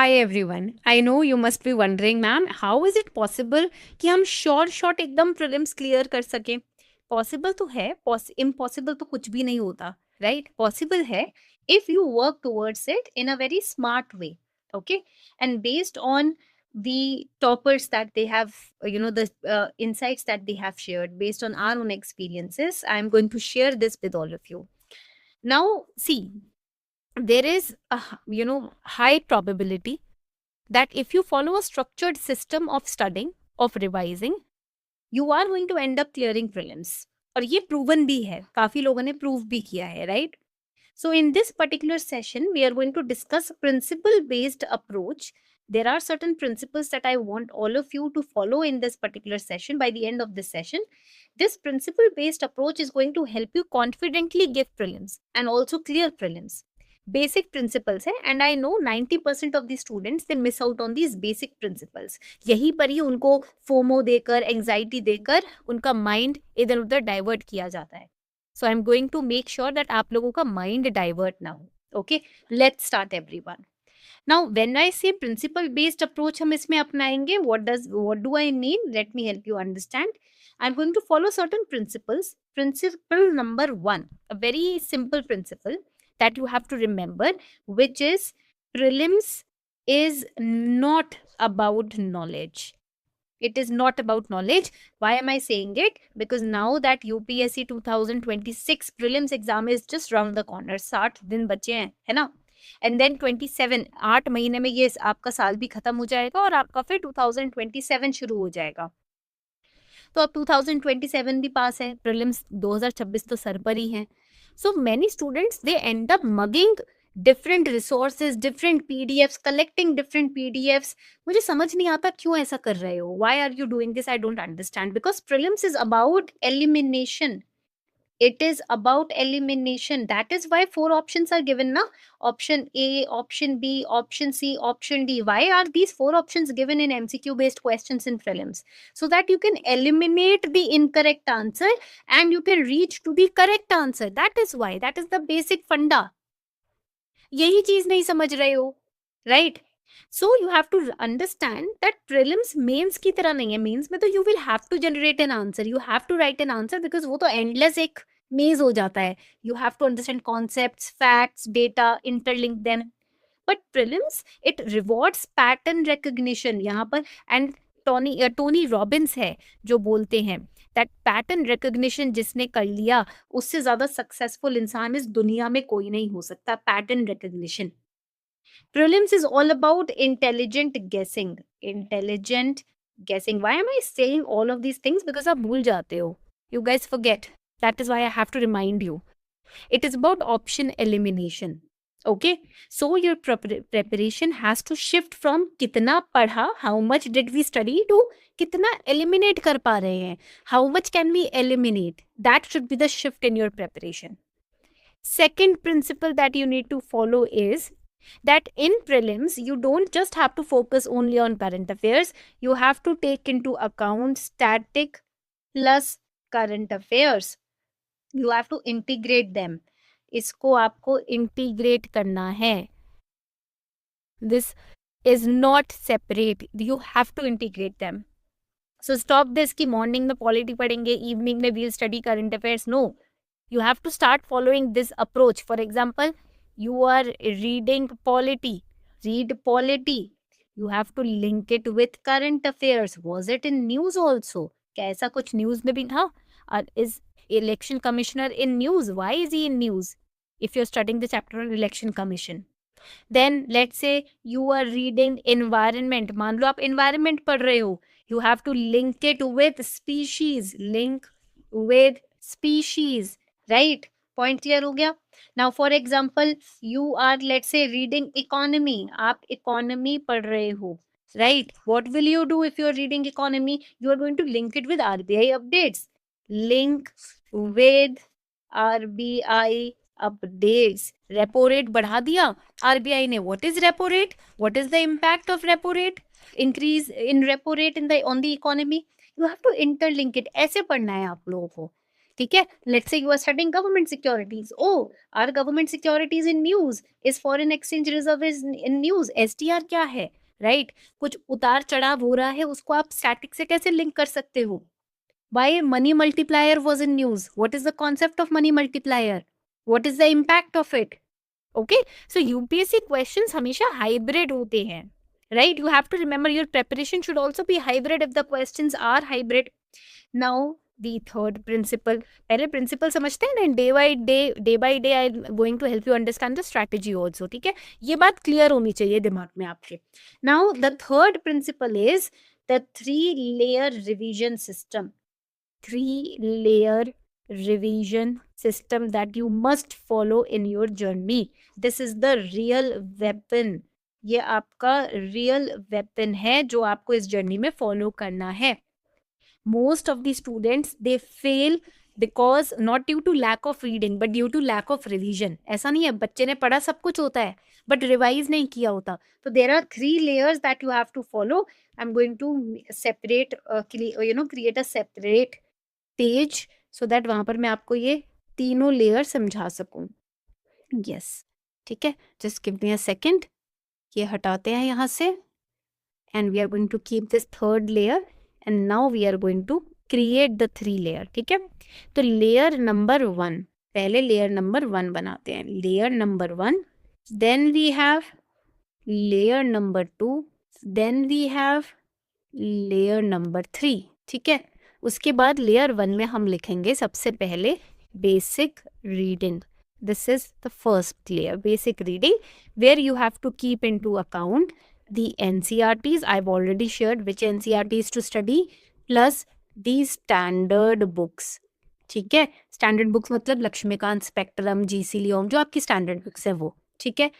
Hi everyone. I know you must be wondering, ma'am, how is it possible कि हम short एकदम prelims clear कर सकें? Possible तो है, इम्पॉसिबल तो कुछ भी नहीं होता, राइट? पॉसिबल है if you work towards it in a very smart way, okay? And based on the toppers that they have, the insights that they have shared based on our own experiences, I'm going to share this with all of you. Now, see, there is a high probability that if you follow a structured system of studying, of revising, you are going to end up clearing prelims. और ये proven भी है, काफी लोगों ने prove भी किया है, right? So in this particular session, we are going to discuss principle-based approach. There are certain principles that I want all of you to follow in this particular session. By the end of this session, this principle-based approach is going to help you confidently give prelims and also clear prelims. Basic principles है, and I know 90% of the students they miss out on these basic principles. यही पर ही उनको FOMO देकर, anxiety देकर उनका mind इधर उधर divert किया जाता है. So I'm going to make sure that आप लोगों का mind divert ना हो. Okay, let's start everyone. Now, when I say principle based approach हम इसमें अपनाएंगे, what do I mean? Let me help you understand. I'm going to follow certain principles. Principle number 1, a very simple principle that you have to remember, which is prelims is not about knowledge. It is not about knowledge. Why am I saying it? Because now that UPSC 2026 prelims exam is just round the corner. 60 दिन बचे हैं, है ना? And then 27, 8 महीने में ये आपका साल भी खत्म हो जाएगा और आपका फिर 2027 शुरू हो जाएगा. तो अब 2027 भी पास है, प्रीलिम्स 2026 तो सर पर ही है. So many students they end up mugging different resources, different PDFs, collecting different PDFs. मुझे समझ नहीं आता क्यों ऐसा कर रहे हो. Why are you doing this? I don't understand. Because prelims is about elimination. It is about elimination. That is why 4 options are given now. Option A, option B, option C, option D. Why are these 4 options given in MCQ based questions in prelims? So that you can eliminate the incorrect answer and you can reach to the correct answer. That is why. That is the basic funda. यही चीज नहीं समझ रहे हो, right? So you have to understand that prelims mains की तरह नहीं है. Mains में तो you will have to generate an answer. You have to write an answer because वो तो endless एक maze हो जाता है. You have to understand concepts, facts, data, interlink them. But prelims it rewards pattern recognition यहाँ पर. And Tony Robbins है जो बोलते हैं दैट पैटर्न रिकॉग्निशन जिसने कर लिया उससे ज्यादा सक्सेसफुल इंसान इस दुनिया में कोई नहीं हो सकता. Pattern recognition. Prelims is all about intelligent guessing. Intelligent guessing. Why am I saying all of these things? Because आप भूल जाते हो. You guys forget. That is why I have to remind you. It is about option elimination. Okay. So your preparation has to shift from कितना पढ़ा, how much did we study, to कितना eliminate कर पा रहे हैं. How much can we eliminate? That should be the shift in your preparation. Second principle that you need to follow is that in prelims you don't just have to focus only on current affairs. You have to take into account static plus current affairs. You have to integrate them. इसको आपको integrate करना है. This is not separate. You have to integrate them. So stop this कि morning में polity पढ़ेंगे, evening में we'll study current affairs. No. You have to start following this approach. For example, you are reading polity. Read polity. You have to link it with current affairs. Was it in news also? क्या ऐसा कुछ news में भी था? Is election commissioner in news? Why is he in news? If you're studying the chapter on election commission. Then let's say you are reading environment. मान लो आप environment पढ़ रहे हो. You have to link it with species. Link with species. Right? Point clear हो गया? Now for example, you are let's say reading economy. आप economy पढ़ रहे हो. Right? What will you do if you are reading economy? You are going to link it with RBI updates. Link with RBI updates. Repo rate बढ़ा दिया RBI ने. What is repo rate? What is the impact of repo rate? Increase in repo rate on the economy. You have to interlink it. ऐसे पढ़ना है आप लोगों को. ठीक है, let's say you are studying government securities, or government securities in news, is foreign exchange reserve is in news, STR क्या है, राइट कुछ उतार चढ़ाव हो रहा है, उसको आप स्टैटिक से कैसे लिंक कर सकते हो? Why money multiplier was in news? What is the concept of money multiplier? What is the impact of it? Okay, so UPSC questions हमेशा hybrid होते हैं, right? You have to remember your preparation should also be hybrid if the questions are hybrid. Now the third principle, पहले principle समझते हैं ना, day by day I am going to help you understand the strategy also. ठीक है, ये बात clear होनी चाहिए दिमाग में आपके. Now the third principle is the 3-layer revision system. 3-layer revision system that you must follow in your journey. This is the real weapon. ये आपका real weapon है जो आपको इस journey में follow करना है. Most of the students they fail because not due to lack of reading but due to lack of revision. ऐसा नहीं है, बच्चे ने पढ़ा सब कुछ होता है but revise नहीं किया होता. So there are 3 layers that you have to follow. I'm going to separate, create a separate page so that वहां पर मैं आपको ये तीनों लेयर समझा सकूं. यस ठीक है, just give me a second. ये हटाते हैं यहाँ से and we are going to keep this third layer and now we are going to create the 3 layer. ठीक है, तो लेयर नंबर 1, पहले लेयर नंबर 1 बनाते हैं. Layer number 1, then we have layer number 2, then we have layer number 3. ठीक है, उसके बाद लेयर 1 में हम लिखेंगे सबसे पहले basic reading. This is the first layer, basic reading, where you have to keep into account the NCERTs. I have already shared which NCERTs to study plus the standard books. ठीक है, standard books मतलब Laxmikant, spectrum, GC लियोम, जो आपकी standard books है वो. ठीक है,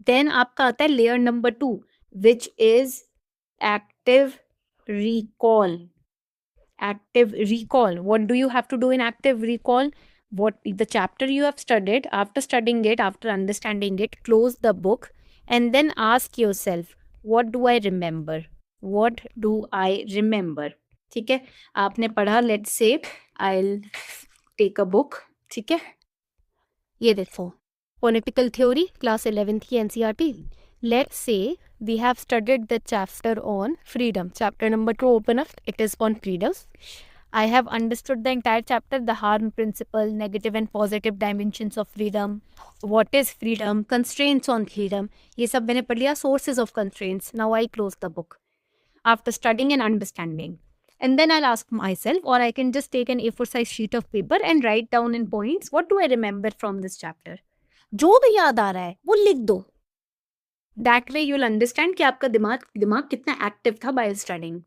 then आपका आता है layer number 2 which is active recall. Active recall, what do you have to do in active recall? What the chapter you have studied, after studying it, after understanding it, close the book and then ask yourself, what do I remember? What do I remember? ठीक है, आपने पढ़ा, let's say I'll take a book. ठीक है, ये देखो phonetical theory class 11th की NCERT. Let's say we have studied the chapter on freedom. Chapter number 2 open up, it is on freedom. I have understood the entire chapter, the harm principle, negative and positive dimensions of freedom, what is freedom, constraints on freedom. ये सब मैंने पढ़ लिया, sources of constraints. Now I close the book after studying and understanding. And then I'll ask myself, or I can just take an A4 size sheet of paper and write down in points, what do I remember from this chapter? जो भी याद आ रहा है वो लिख दो. That way you'll understand कि आपका दिमाग कितना एक्टिव था by studying.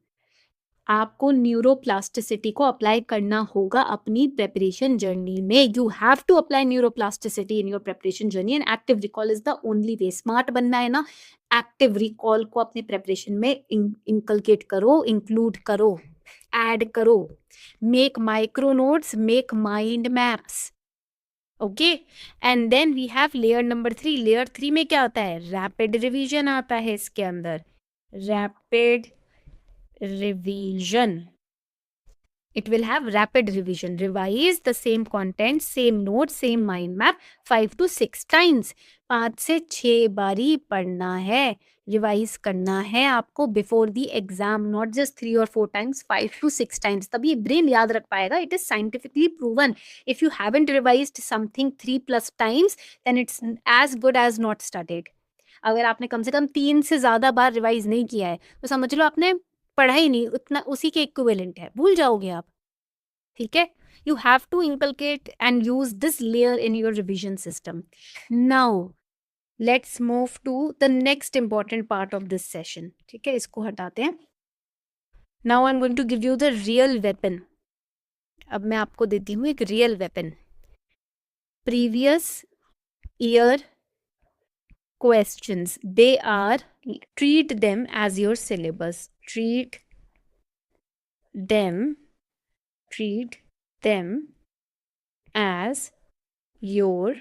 आपको न्यूरोप्लास्टिसिटी को अप्लाई करना होगा अपनी प्रेपरेशन जर्नी में. You have to apply neuroplasticity in your preparation journey and active recall is the only way. Smart बनना है ना, एक्टिव रिकॉल को अपने प्रेपरेशन में इंकलकेट करो, इंक्लूड करो, ऐड करो. Make micro notes, make mind maps. Okay, and then we have layer number 3. Layer 3 में क्या आता है? रैपिड रिवीजन आता है इसके अंदर. Rapid revision, it will have rapid revision. Revise the same content, same notes, same mind map 5 to 6 times. 5 से 6 बारी पढ़ना है, रिवाइज करना है आपको before the exam. Not just 3 or 4 times, 5 to 6 times. तभी ब्रेन याद रख पाएगा. It is scientifically proven. If you haven't revised something 3+ times then it's as good as not studied. अगर आपने कम से कम 3 से ज़्यादा बार रिवाइज नहीं किया है तो समझ लो आपने पढ़ा ही नहीं, उतना उसी के इक्विवेलेंट है, भूल जाओगे आप. ठीक है, you have to inculcate and use this layer in your revision system. Now let's move to the next important part of this session. ठीक है, इसको हटाते हैं. Now I am going to give you the real weapon. अब मैं आपको देती हूँ एक real weapon. Previous year questions, they are, treat them as your syllabus. Treat them as your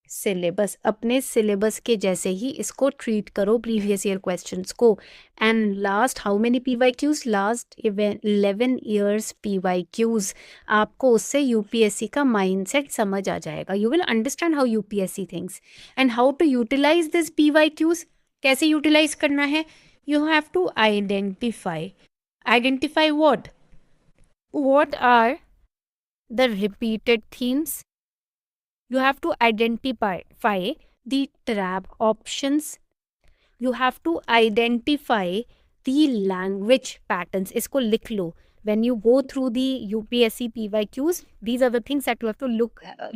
syllabus, अपने सिलेबस के जैसे ही इसको ट्रीट करो प्रीवियस ईयर क्वेश्चंस को. And last how many PYQs? Last 11 years PYQs. आपको उससे यूपीएससी का माइंडसेट समझ आ जाएगा. You will understand how UPSC thinks and how to utilize this PYQs. कैसे यूटिलाइज करना है? You have to identify what are the repeated themes. You have to identify the trap options. You have to identify the language patterns. इसको लिख लो. When you go through the UPSC PYQs, these are the things that you have to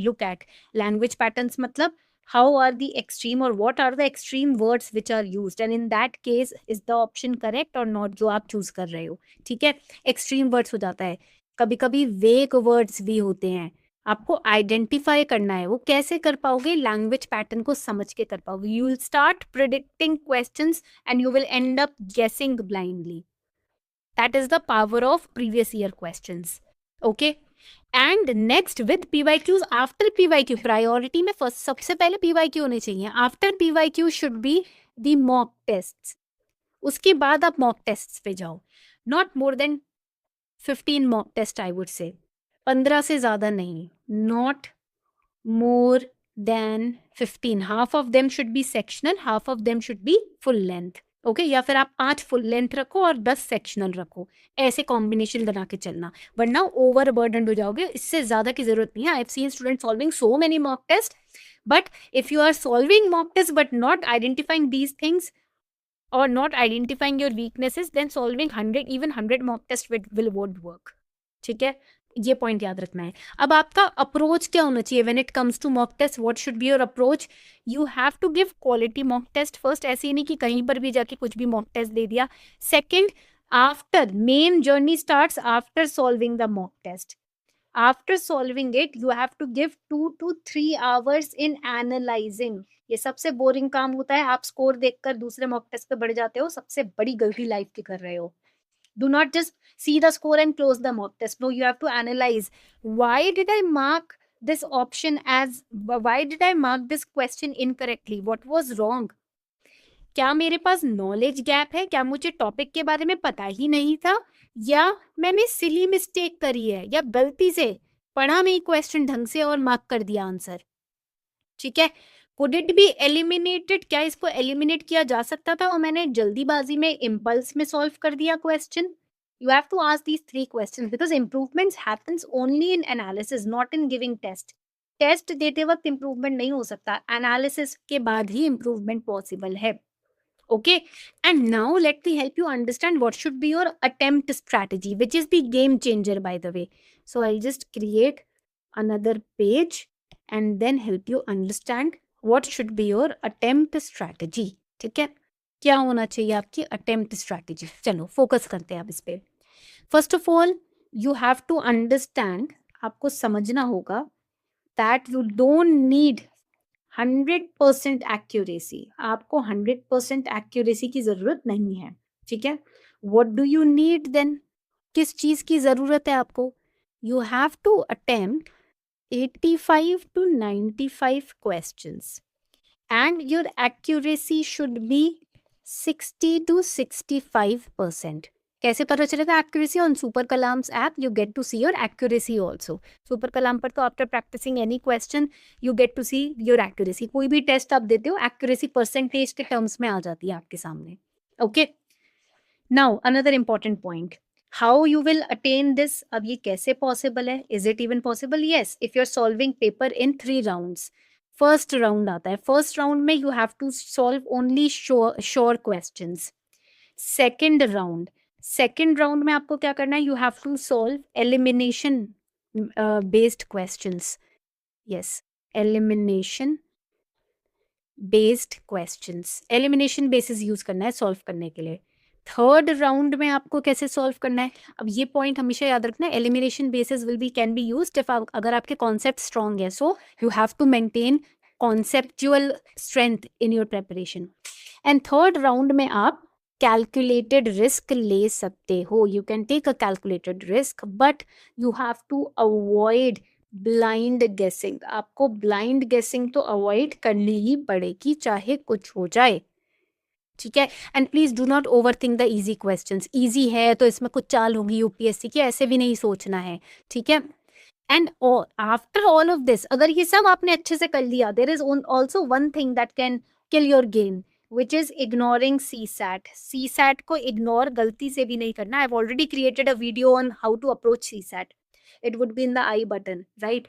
look at. Language patterns मतलब how are the extreme or what are the extreme words which are used, and in that case is the option correct or not जो आप choose कर रहे हो. ठीक है, extreme words हो जाता है. कभी कभी वेग वर्ड्स भी होते हैं. आपको आइडेंटिफाई करना है. वो कैसे कर पाओगे? लैंग्वेज पैटर्न को समझ के कर पाओगे. You will start predicting questions and you will end up guessing blindly. That is the power of previous year questions. Okay, and next with PYQs, after PYQ priority में फर्स्ट सबसे पहले PYQ होने चाहिए. After PYQ should be the mock test. उसके बाद आप mock test पे जाओ. Not more than 15 mock test I would say. 15 से ज़्यादा नहीं. Not more than 15. Half of them should be sectional, half of them should be full length. Okay, या फिर आप 5 फुल लेंथ रखो और 10 सेक्शनल रखो. ऐसे कॉम्बिनेशन बना के चलना, वरना ओवर बर्डन हो जाओगे. इससे ज़्यादा की ज़रूरत नहीं है. I have seen student solving so many mock test, but if you are solving mock test but not identifying these things or not identifying your weaknesses, then solving 100 mock test will won't work. ठीक है, ये point याद रखना है. अब आपका approach क्या होना चाहिए when it comes to mock test? What should be your approach? You have to give quality mock test first. ऐसे ही नहीं कि कहीं पर भी जाके कुछ भी mock test दे दिया. Second, after main journey starts after solving the mock test. After solving it, you have to give 2 to 3 hours in analyzing. ये सबसे बोरिंग काम होता है. आप स्कोर देखकर दूसरे मॉक टेस्ट पे बढ़ जाते हो. सबसे बड़ी गलती लाइफ की कर रहे हो. Do not just see the score and close the mock test. No, you have to analyze. Why did I mark this option as? Why did I mark this question incorrectly? What was wrong? क्या मेरे पास knowledge gap है? क्या मुझे topic के बारे में पता ही नहीं था? या मैंने सिली मिस्टेक करी है, या गलती से पढ़ा नहीं क्वेश्चन ढंग से और मार्क कर दिया आंसर. ठीक है, कुड इट बी एलिमिनेटेड? क्या इसको एलिमिनेट किया जा सकता था और मैंने जल्दीबाजी में इम्पल्स में सॉल्व कर दिया question? You have to ask these 3 questions because improvements happens only in analysis, not in giving test. Test देते वक्त इम्प्रूवमेंट नहीं हो सकता, एनालिसिस के बाद ही इम्प्रूवमेंट पॉसिबल है. Okay, and now let me help you understand what should be your attempt strategy, which is the game changer, by the way. So I'll just create another page and then help you understand what should be your attempt strategy. ठीक है, क्या होना चाहिए आपकी attempt strategy? चलो focus करते हैं अब इस पे. First of all, you have to understand, आपको समझना होगा that you don't need 100% accuracy. आपको 100% एक्यूरेसी की ज़रूरत नहीं है. ठीक है, what do you need then? किस चीज़ की ज़रूरत है आपको? You have to attempt 85 to 95 questions and your accuracy should be 60 to 65%. कैसे पता चलेगा accuracy? On Super Kalam's app you get to see your accuracy also. Super Kalam पर तो after practising any question you get to see your accuracy. कोई भी test आप देते हो, एक्यूरेसी परसेंटेज के टर्म्स में आ जाती है आपके सामने. Okay, now another important point, how you will attain this. अब ये कैसे पॉसिबल है? Is it even possible? Yes, if you are solving paper in 3 rounds. First round आता है. फर्स्ट राउंड में you have to solve only sure questions. Second round में आपको क्या करना है? You have to solve elimination based questions. Yes, elimination based questions. Elimination basis use करना है सॉल्व करने के लिए. थर्ड राउंड में आपको कैसे सॉल्व करना है? अब ये पॉइंट हमेशा याद रखना है. Elimination basis will be can be used if अगर आपके कॉन्सेप्ट स्ट्रॉन्ग है. So you have to maintain conceptual strength in your preparation. And third round में आप कैलकुलेटेड रिस्क ले सकते हो. You can take a calculated risk, but you have to avoid blind guessing, आपको blind गेसिंग तो avoid करनी ही पड़ेगी चाहे कुछ हो जाए, ठीक है। And please do not over think the easy questions, easy है तो इसमें कुछ चाल होगी यूपीएससी की, ऐसे भी नहीं सोचना है, ठीक है। And after all of this, अगर ये सब आपने अच्छे से कर लिया, there is also one thing that can kill your game, which is ignoring CSAT. CSAT को इग्नोर गलती से भी नहीं करना। I have already created a video on how to approach CSAT, it would be in the i button, right.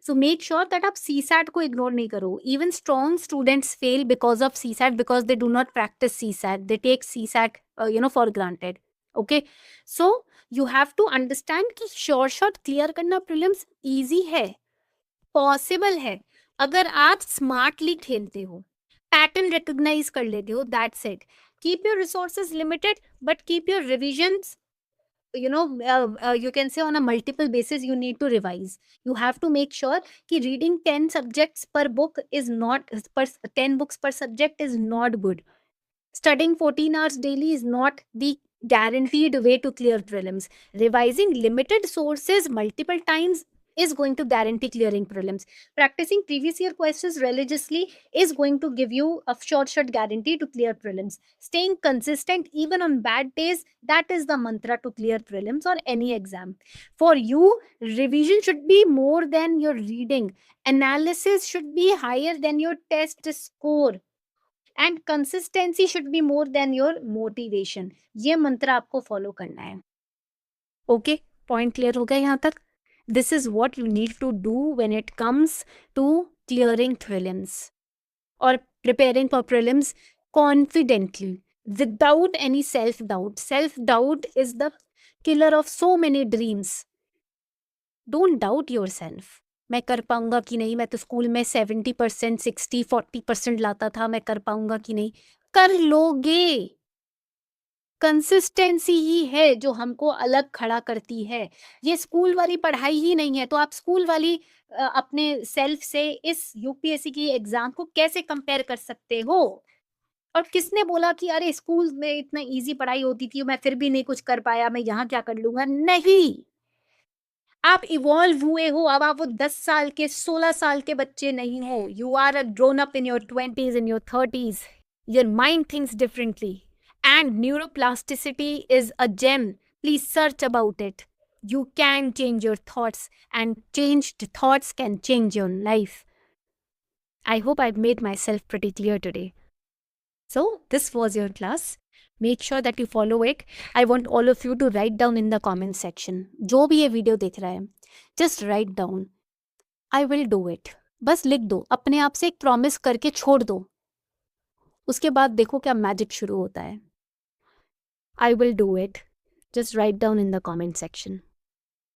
So make sure that आप CSAT को ignore नहीं करो। Even strong students fail because of CSAT, because they do not practice CSAT, they take CSAT for granted, okay. So you have to understand कि sure shot clear करना prelims easy है, possible है, अगर आप smartly खेलते हो, pattern recognise कर लेते हो, that's it. Keep your resources limited but keep your revisions, you can say on a multiple basis you need to revise. You have to make sure कि reading 10 subjects per book is not, per 10 books per subject is not good. Studying 14 hours daily is not the guaranteed way to clear prelims. Revising limited sources multiple times is going to guarantee clearing prelims. Practicing previous year questions religiously is going to give you a short guarantee to clear prelims. Staying consistent even on bad days, that is the mantra to clear prelims or any exam. For you, revision should be more than your reading. Analysis should be higher than your test score. And consistency should be more than your motivation. ये मंत्र आपको follow करना है, okay. Point clear हो गया यहाँ तक? This is what you need to do when it comes to clearing prelims और preparing for prelims confidently without any self doubt. Self doubt is the killer of so many dreams. Don't doubt yourself. मैं कर पाऊंगा कि नहीं, मैं तो school में 70%, 60, 40% लाता था, मैं कर पाऊंगा कि नहीं, कर लोगे। कंसिस्टेंसी ही है जो हमको अलग खड़ा करती है। ये स्कूल वाली पढ़ाई ही नहीं है, तो आप स्कूल वाली अपने सेल्फ से इस यूपीएससी की एग्जाम को कैसे कंपेयर कर सकते हो? और किसने बोला कि अरे स्कूल में इतना इजी पढ़ाई होती थी, मैं फिर भी नहीं कुछ कर पाया, मैं यहाँ क्या कर लूंगा? नहीं, आप इवॉल्व हुए हो। अब आप वो 10 साल के 16 साल के बच्चे नहीं हो। You are a grown up in your 20s, in your 30s। Your mind thinks differently and neuroplasticity is a gem. Please search about it. You can change your thoughts, and changed thoughts can change your life. I hope I've made myself pretty clear today. So, this was your class. Make sure that you follow it. I want all of you to write down in the comment section. जो भी ये video देख रहा है, just write down, I will do it. बस लिख दो, अपने आप से एक प्रॉमिस करके छोड़ दो। उसके बाद देखो क्या मैजिक शुरू होता है। I will do it. Just write down in the comment section.